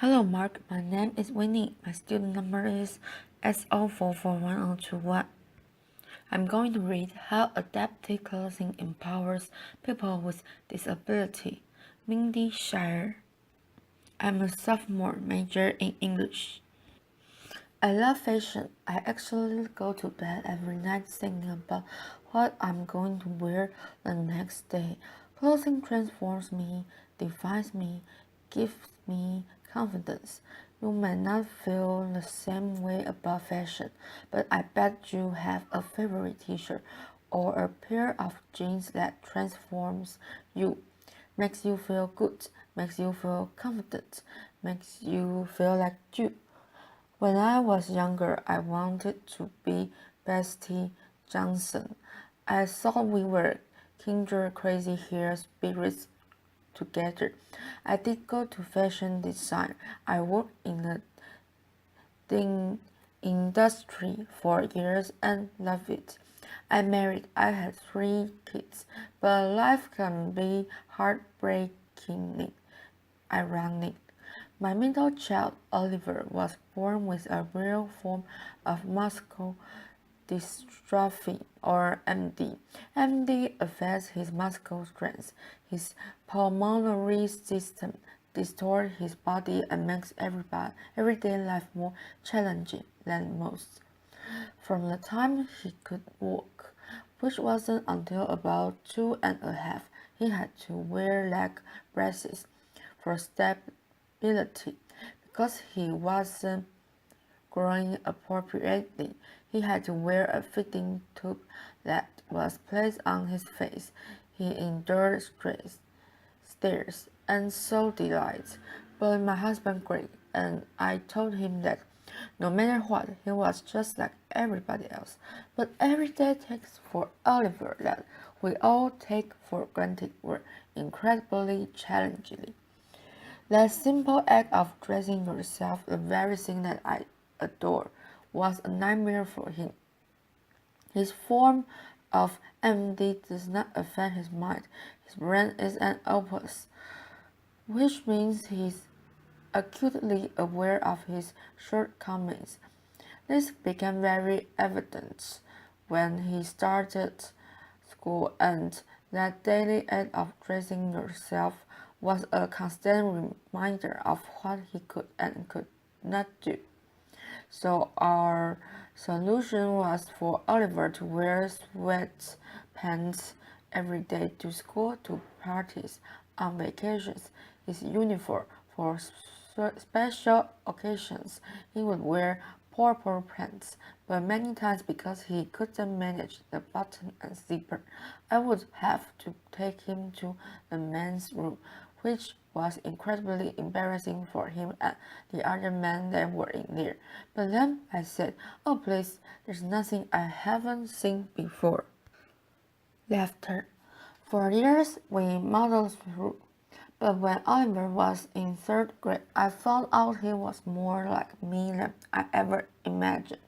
Hello, Mark. My name is Winnie. My student number is S044121. I'm going to read How Adaptive Clothing Empowers People with Disability. Mindy, Scheier. I'm a sophomore major in English. I love fashion. I actually go to bed every night thinking about what I'm going to wear the next day. Clothing transforms me, defines me, gives me confidence. You may not feel the same way about fashion, but I bet you have a favorite t-shirt or a pair of jeans that transforms you, makes you feel good, makes you feel confident, makes you feel like you. When I was younger, I wanted to be Bestie Johnson. I thought we were kindred crazy hair spirits together. I did go to fashion design. I worked in the industry for years and loved it. I married. I had 3 kids, but life can be heartbreakingly ironic. My middle child, Oliver, was born with a rare form of muscular dystrophy, or MD. MD affects his muscle strength, his pulmonary system, distorts his body, and makes everyday life more challenging than most. From the time he could walk, which wasn't until about 2.5, he had to wear leg braces for stability. Because he wasn't growing appropriately, he had to wear a feeding tube that was placed on his face. He endured stares and so delights. But my husband Greg and I told him that no matter what, he was just like everybody else. But everyday takes for Oliver that we all take for granted were incredibly challenging. That simple act of dressing yourself, the very thing that I adore, was a nightmare for him. His form of MD does not affect his mind. His brain is an opus, which means he's acutely aware of his shortcomings. This became very evident when he started school, and that daily act of dressing yourself was a constant reminder of what he could and could not do. So our solution was for Oliver to wear sweatpants every day to school, to parties, on vacations. His uniform for special occasions, he would wear purple pants, but many times because he couldn't manage the button and zipper, I would have to take him to the men's room, which was incredibly embarrassing for him and the other men that were in there. But then I said, "Oh please, there's nothing I haven't seen before." Laughter. For years we muddled through, but when Oliver was in 3rd grade, I found out he was more like me than I ever imagined.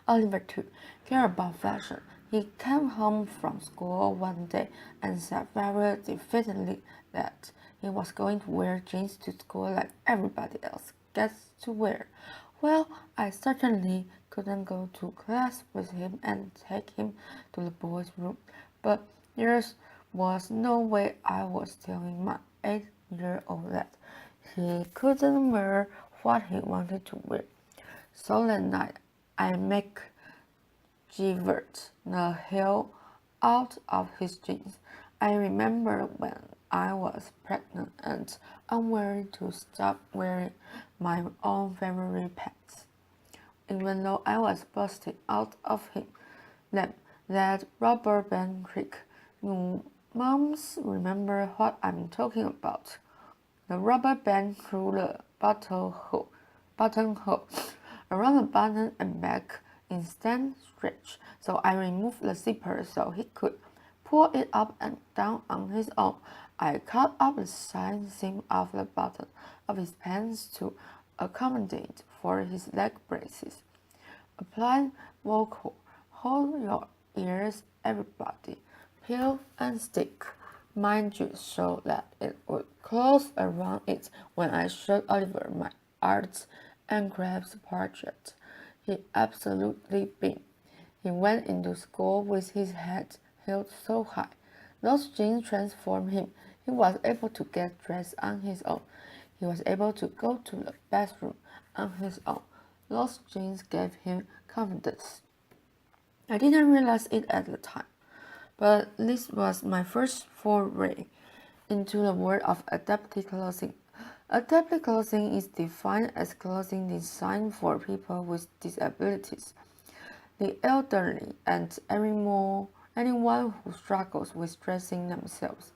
Oliver too cared about fashion. He came home from school one day and said very definitely that he was going to wear jeans to school like everybody else gets to wear. Well, I certainly couldn't go to class with him and take him to the boys' room, but there was no way I was telling my 8-year-old that he couldn't wear what he wanted to wear. So that night, I make Givert the hell out of his jeans. I remember when I was pregnant and unwilling to stop wearing my own favorite pants. Even though I was busting out of him, that rubber band trick. You moms remember what I'm talking about. The rubber band through the buttonhole, around the button and back instant stretch. So I removed the zipper so he could pull it up and down on his own. I cut up the side seam of the button of his pants to accommodate for his leg braces. Applied vocal, hold your ears, everybody, peel and stick. Mind you, so that it would close around it when I showed Oliver my arts and crafts project. He absolutely beamed. He went into school with his head held so high. Those jeans transformed him. He was able to get dressed on his own. He was able to go to the bathroom on his own. Those jeans gave him confidence. I didn't realize it at the time, but this was my first foray into the world of adaptive clothing. Adaptive clothing is defined as clothing designed for people with disabilities, the elderly, and anyone who struggles with dressing themselves.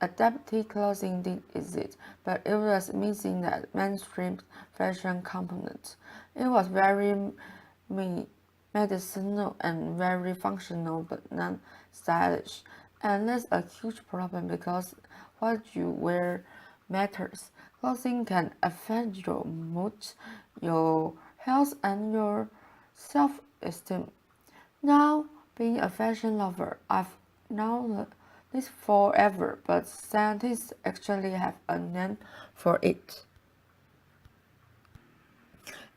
Adaptive clothing did exist, but it was missing that mainstream fashion component. It was very medicinal and very functional but not stylish. And that's a huge problem because what you wear matters. Clothing can affect your mood, your health, and your self-esteem. Now, being a fashion lover, I've known this forever, but scientists actually have a name for it.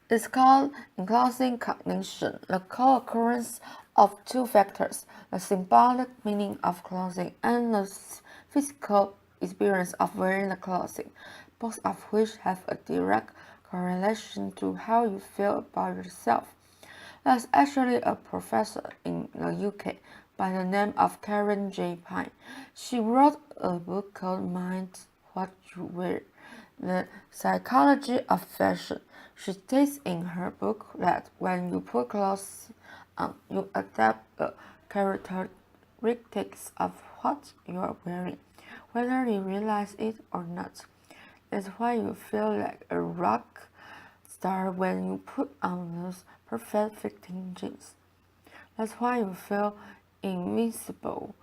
It's called enclosing cognition, the co-occurrence of two factors, the symbolic meaning of clothing and the physical experience of wearing the clothing, both of which have a direct correlation to how you feel about yourself. There's actually a professor in the UK by the name of Karen J. Pine. She wrote a book called Mind What You Wear, The Psychology of Fashion. She states in her book that when you put clothes on, you adapt the characteristics of what you are wearing, whether you realize it or not. That's why you feel like a rock star when you put on those perfect fitting jeans. That's why you feel invincible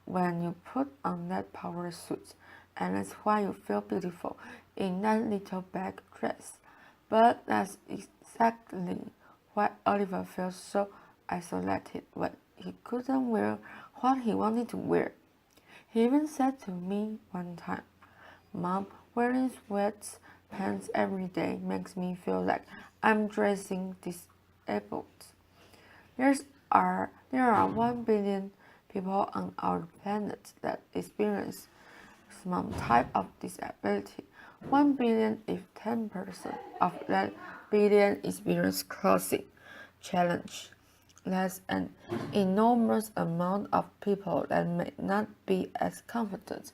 when you put on that power suit. And that's why you feel beautiful in that little bag dress. But that's exactly why Oliver felt so isolated when he couldn't wear what he wanted to wear. He even said to me one time, "Mom, wearing sweatpants every day makes me feel like I'm dressing disabled." There are 1 billion people on our planet that experience some type of disability. 1 billion if 10% of that billion experience clothing challenge. That's an enormous amount of people that may not be as confident,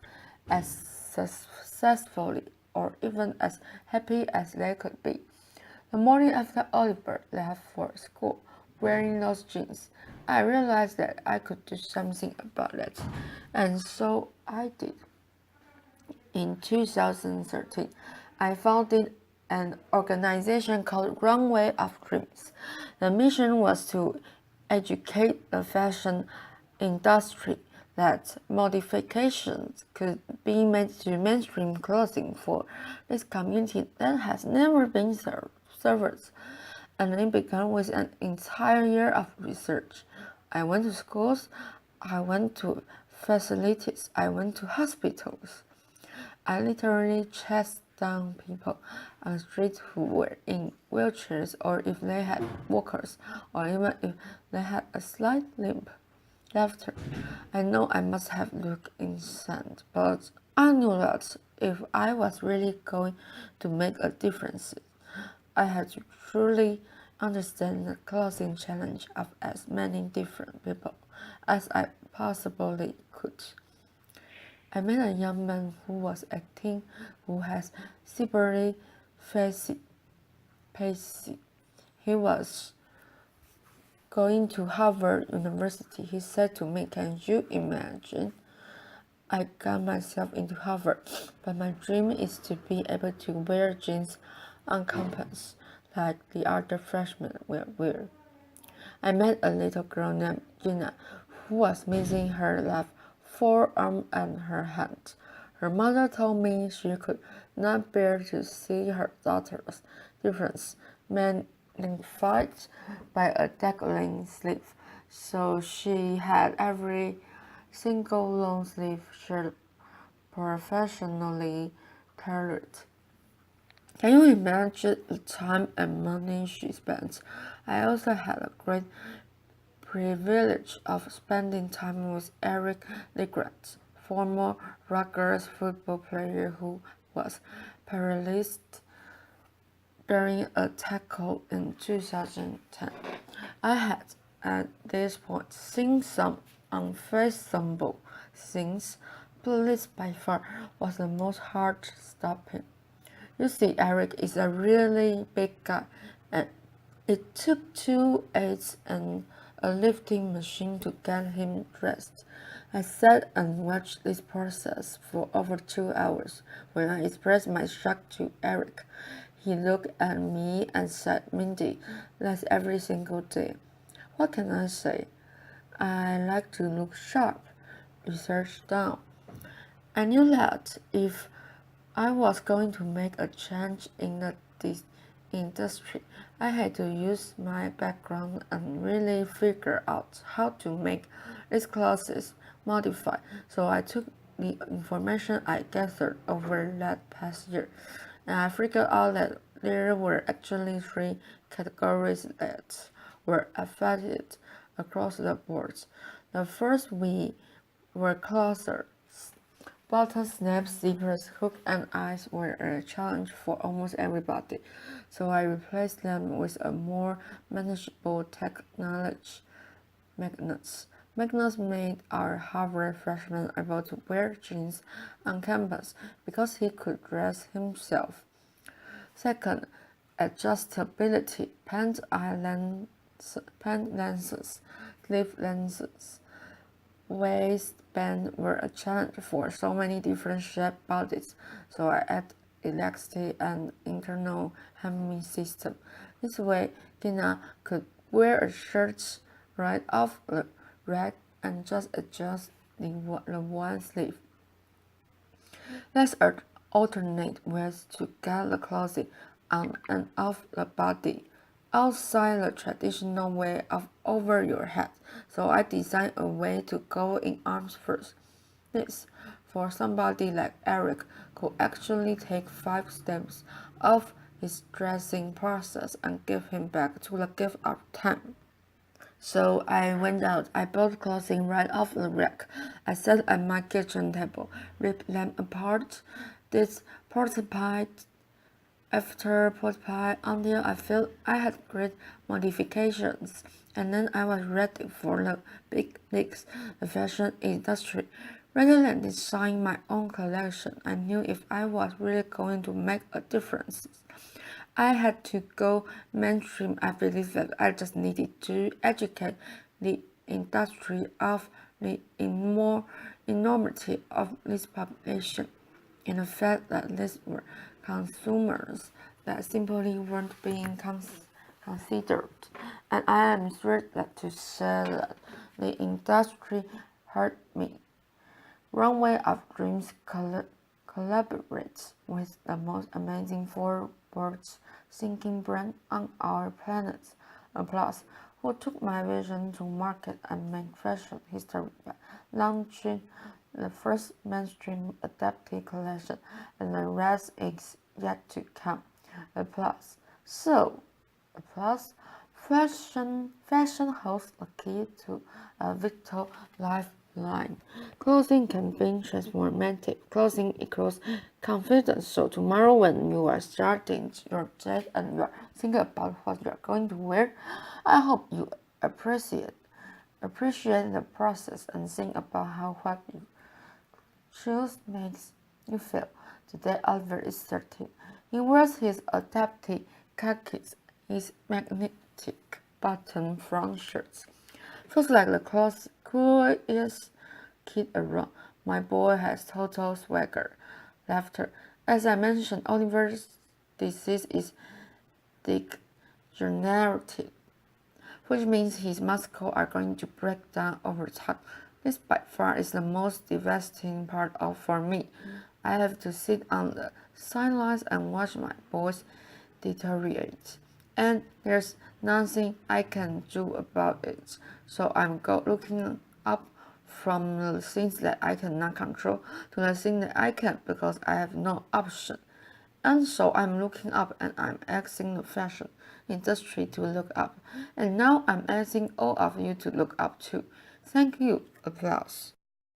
as successfully, or even as happy as they could be. The morning after Oliver left for school, wearing those jeans, I realized that I could do something about it, and so I did. In 2013, I founded an organization called Runway of Dreams. The mission was to educate the fashion industry that modifications could be made to mainstream clothing for this community that has never been served. And it began with an entire year of research. I went to schools, I went to facilities, I went to hospitals. I literally chased down people on the street who were in wheelchairs, or if they had walkers, or even if they had a slight limp. Laughter. I know I must have looked insane, but I knew that if I was really going to make a difference, I had to truly understand the clothing challenge of as many different people as I possibly could. I met a young man who was 18 who has severely palsy. He was going to Harvard University. He said to me, "Can you imagine? I got myself into Harvard, but my dream is to be able to wear jeans on campus like the other freshmen will wear." I met a little girl named Gina who was missing her left forearm and her hand. Her mother told me she could not bear to see her daughter's difference magnified by a dangling sleeve, so she had every single long sleeve shirt professionally tailored. Can you imagine the time and money she spent? I also had a great privilege of spending time with Eric Legrand, former Rutgers football player who was paralyzed during a tackle in 2010. I had, at this point, seen some unfathomable things, but this by far was the most heart-stopping. You see, Eric is a really big guy, and it took 2 aides and a lifting machine to get him dressed. I sat and watched this process for over 2 hours. When I expressed my shock to Eric, he looked at me and said, "Mindy, that's every single day." What can I say? I like to look sharp. Research done. I knew that if I was going to make a change in this industry, I had to use my background and really figure out how to make these classes modify. So I took the information I gathered over that past year, and I figured out that there were actually 3 categories that were affected across the board. The first we were closer. Button snaps, zippers, hook, and eyes were a challenge for almost everybody, so I replaced them with a more manageable technology. Magnets. Magnets made our Harvard freshman able to wear jeans on campus because he could dress himself. Second, adjustability. Pant lenses, sleeve lenses, waistband were a challenge for so many different shaped bodies, so I added elasticity and internal hemming system. This way, Dina could wear a shirt right off the rack and just adjust the one sleeve. Let's alternate ways to get the clothing on and off the body outside the traditional way of over your head, so I designed a way to go in arms first. This, for somebody like Eric, could actually take 5 steps of his dressing process and give him back to the gift of time. So I went out, I bought clothing right off the rack. I sat at my kitchen table, ripped them apart, did porta pie after porta pie until I felt I had great modifications, and then I was ready for the big leagues, the fashion industry. Rather than designing my own collection, I knew if I was really going to make a difference, I had to go mainstream. I believe that I just needed to educate the industry of the enormity of this population, in the fact that these were consumers that simply weren't being considered. And I am thrilled to say that the industry heard me. Runway of Dreams collaborates with the most amazing forward-thinking brand on our planet, Applause, who took my vision to market and make fashion history by launching the first mainstream adapted collection, and the rest is yet to come. Applause. So, Applause, fashion holds the key to a vital lifeline. Clothing can be transformative. Clothing equals confidence. So tomorrow when you are starting your day and you are thinking about what you are going to wear, I hope you appreciate the process and think about how what you choose makes you feel. Today Oliver is 13. He wears his adapted khakis, his magnetic button front shirts. Feels like the coolest kid around. My boy has total swagger. Laughter. As I mentioned, Oliver's disease is degenerative, which means his muscles are going to break down over time. This by far is the most devastating part for me. I have to sit on the sidelines and watch my boys deteriorate, and there's nothing I can do about it. So I'm looking up from the things that I cannot control to the things that I can, because I have no option. And so I'm looking up and I'm asking the fashion industry to look up. And now I'm asking all of you to look up too. Thank you. Applause.